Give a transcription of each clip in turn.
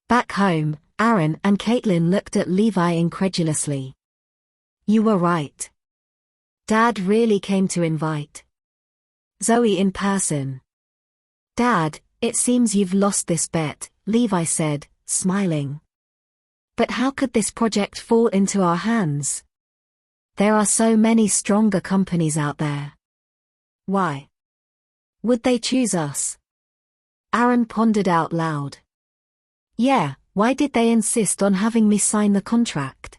Back home, Aaron and Caitlin looked at Levi incredulously. You were right. Dad really came to invite Zoe in person. Dad, it seems you've lost this bet, Levi said, smiling. But how could this project fall into our hands? There are so many stronger companies out there. Why would they choose us? Aaron pondered out loud. Yeah, why did they insist on having me sign the contract?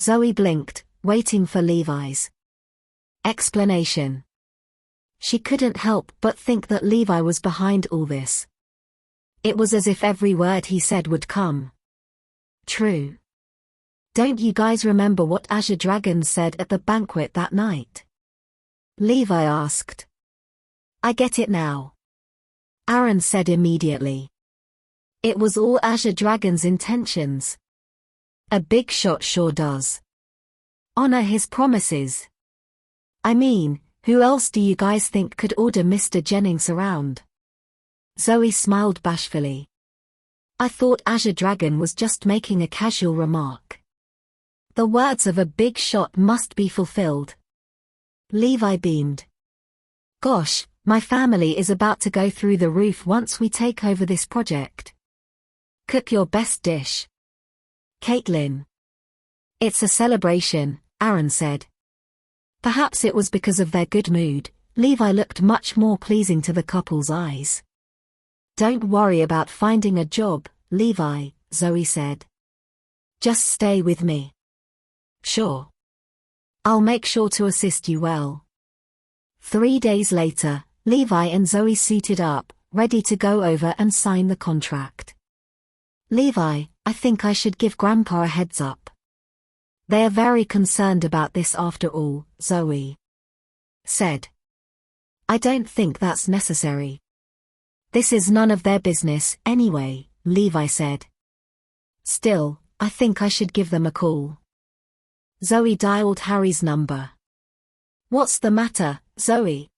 Zoe blinked, waiting for Levi's explanation. She couldn't help but think that Levi was behind all this. It was as if every word he said would come true. Don't you guys remember what Azure Dragon said at the banquet that night? Levi asked. I get it now. Aaron said immediately. It was all Azure Dragon's intentions. A big shot sure does honor his promises. I mean, who else do you guys think could order Mr. Jennings around? Zoe smiled bashfully. I thought Azure Dragon was just making a casual remark. The words of a big shot must be fulfilled. Levi beamed. Gosh, my family is about to go through the roof once we take over this project. Cook your best dish, Caitlin. It's a celebration, Aaron said. Perhaps it was because of their good mood. Levi looked much more pleasing to the couple's eyes. Don't worry about finding a job, Levi, Zoe said. Just stay with me. Sure. I'll make sure to assist you well. 3 days later, Levi and Zoe suited up, ready to go over and sign the contract. Levi, I think I should give Grandpa a heads up. They are very concerned about this after all, Zoe said. I don't think that's necessary. This is none of their business, anyway, Levi said. Still, I think I should give them a call. Zoe dialed Harry's number. What's the matter, Zoe?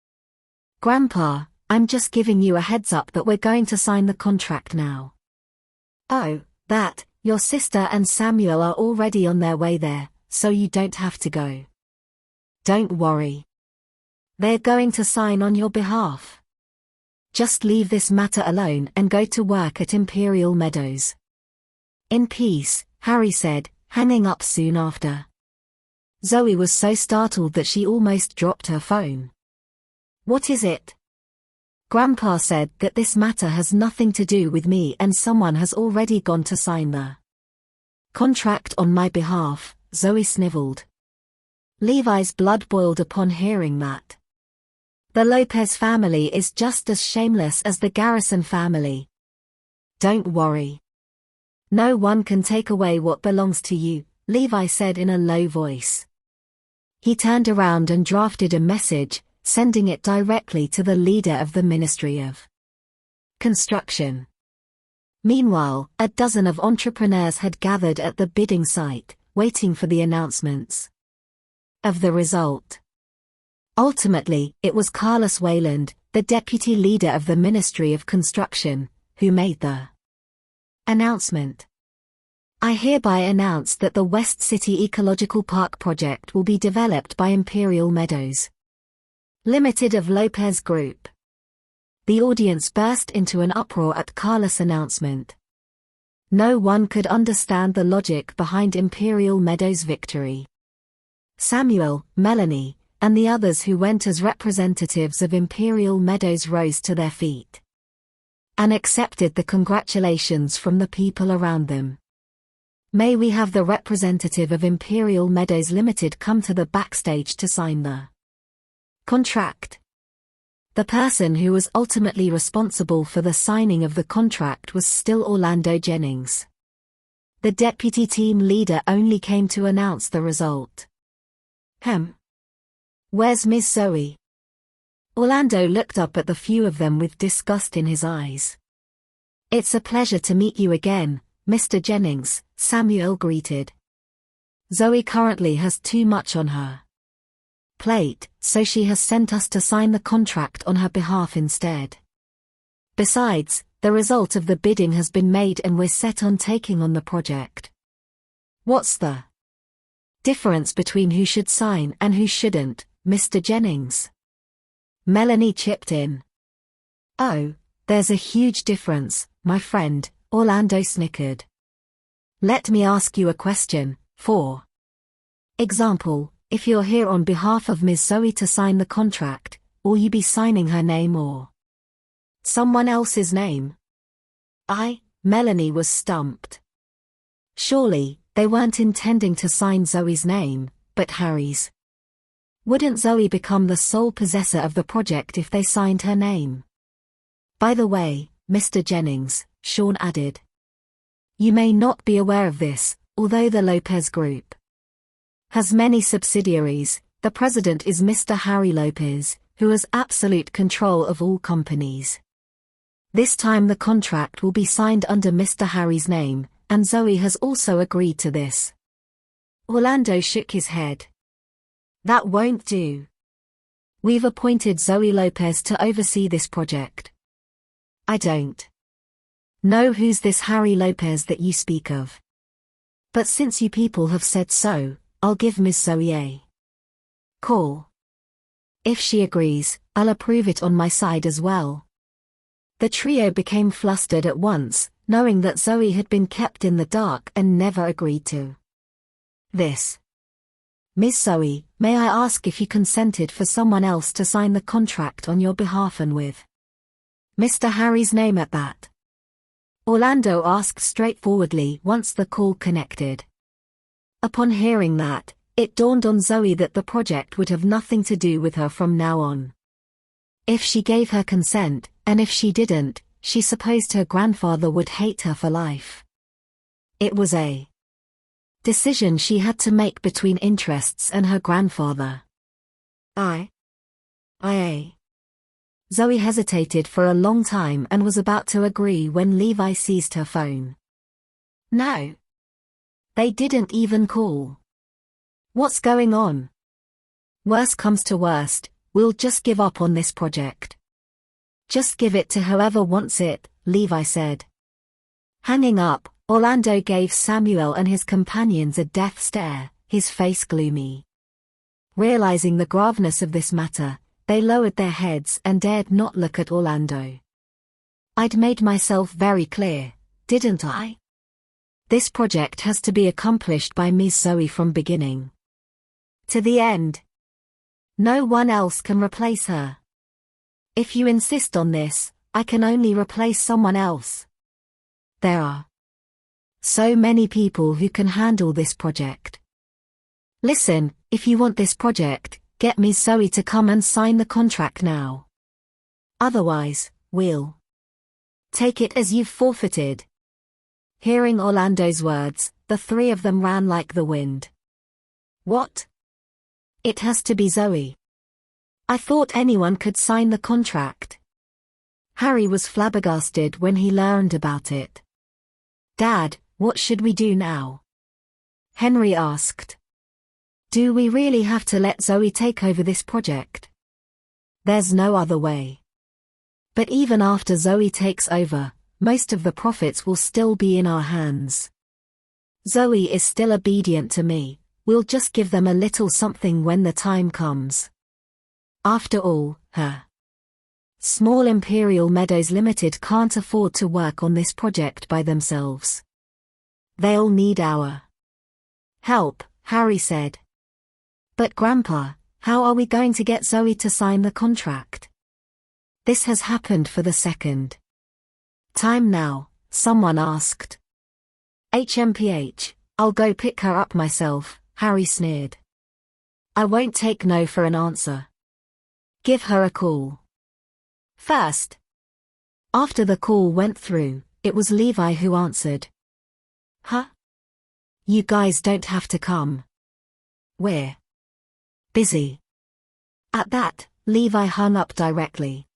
Grandpa, I'm just giving you a heads up that we're going to sign the contract now. Oh, that, your sister and Samuel are already on their way there, so you don't have to go. Don't worry. They're going to sign on your behalf. Just leave this matter alone and go to work at Imperial Meadows. In peace, Harry said, hanging up soon after. Zoe was so startled that she almost dropped her phone. What is it? Grandpa said that this matter has nothing to do with me and someone has already gone to sign the contract on my behalf, Zoe sniveled. Levi's blood boiled upon hearing that. The Lopez family is just as shameless as the Garrison family. Don't worry. No one can take away what belongs to you, Levi said in a low voice. He turned around and drafted a message, sending it directly to the leader of the Ministry of Construction. Meanwhile, a dozen of entrepreneurs had gathered at the bidding site, waiting for the announcements of the result. Ultimately, it was Carlos Wayland, the deputy leader of the Ministry of Construction, who made the announcement. I hereby announce that the West City Ecological Park project will be developed by Imperial Meadows Limited of Lopez Group. The audience burst into an uproar at Carlos' announcement. No one could understand the logic behind Imperial Meadows' victory. Samuel, Melanie, and the others who went as representatives of Imperial Meadows rose to their feet and accepted the congratulations from the people around them. May we have the representative of Imperial Meadows Limited come to the backstage to sign the contract. The person who was ultimately responsible for the signing of the contract was still Orlando Jennings. The deputy team leader only came to announce the result. Where's Miss Zoe? Orlando looked up at the few of them with disgust in his eyes. It's a pleasure to meet you again, Mr. Jennings, Samuel greeted. Zoe currently has too much on her plate, so she has sent us to sign the contract on her behalf instead. Besides, the result of the bidding has been made and we're set on taking on the project. What's the difference between who should sign and who shouldn't, Mr. Jennings? Melanie chipped in. Oh, there's a huge difference, my friend, Orlando snickered. Let me ask you a question. For example, if you're here on behalf of Ms. Zoe to sign the contract, will you be signing her name or someone else's name? Melanie was stumped. Surely, they weren't intending to sign Zoe's name, but Harry's. Wouldn't Zoe become the sole possessor of the project if they signed her name? By the way, Mr. Jennings, Sean added. You may not be aware of this, although the Lopez Group has many subsidiaries. The president is Mr. Harry Lopez, who has absolute control of all companies. This time the contract will be signed under Mr. Harry's name, and Zoe has also agreed to this. Orlando shook his head. That won't do. We've appointed Zoe Lopez to oversee this project. I don't know who's this Harry Lopez that you speak of. But since you people have said so, I'll give Ms. Zoe a call. If she agrees, I'll approve it on my side as well. The trio became flustered at once, knowing that Zoe had been kept in the dark and never agreed to this. Ms. Zoe, may I ask if you consented for someone else to sign the contract on your behalf and with Mr. Harry's name at that? Orlando asked straightforwardly once the call connected. Upon hearing that, it dawned on Zoe that the project would have nothing to do with her from now on. If she gave her consent, and if she didn't, she supposed her grandfather would hate her for life. It was a decision she had to make between interests and her grandfather. Zoe hesitated for a long time and was about to agree when Levi seized her phone. No. They didn't even call. What's going on? Worst comes to worst, we'll just give up on this project. Just give it to whoever wants it, Levi said. Hanging up, Orlando gave Samuel and his companions a death stare, his face gloomy. Realizing the graveness of this matter, they lowered their heads and dared not look at Orlando. I'd made myself very clear, didn't I? This project has to be accomplished by Ms. Zoe from beginning to the end. No one else can replace her. If you insist on this, I can only replace someone else. There are so many people who can handle this project. Listen, if you want this project, get Ms. Zoe to come and sign the contract now. Otherwise, we'll take it as you've forfeited. Hearing Orlando's words, the three of them ran like the wind. What? It has to be Zoe. I thought anyone could sign the contract. Harry was flabbergasted when he learned about it. Dad, what should we do now? Henry asked. Do we really have to let Zoe take over this project? There's no other way. But even after Zoe takes over, most of the profits will still be in our hands. Zoe is still obedient to me, we'll just give them a little something when the time comes. After all, her Small Imperial Meadows Limited can't afford to work on this project by themselves. They'll need our help, Harry said. But Grandpa, how are we going to get Zoe to sign the contract? This has happened for the second time now, someone asked. I'll go pick her up myself, Harry sneered. I won't take no for an answer. Give her a call first. After the call went through, it was Levi who answered. Huh? You guys don't have to come. We're busy. At that, Levi hung up directly.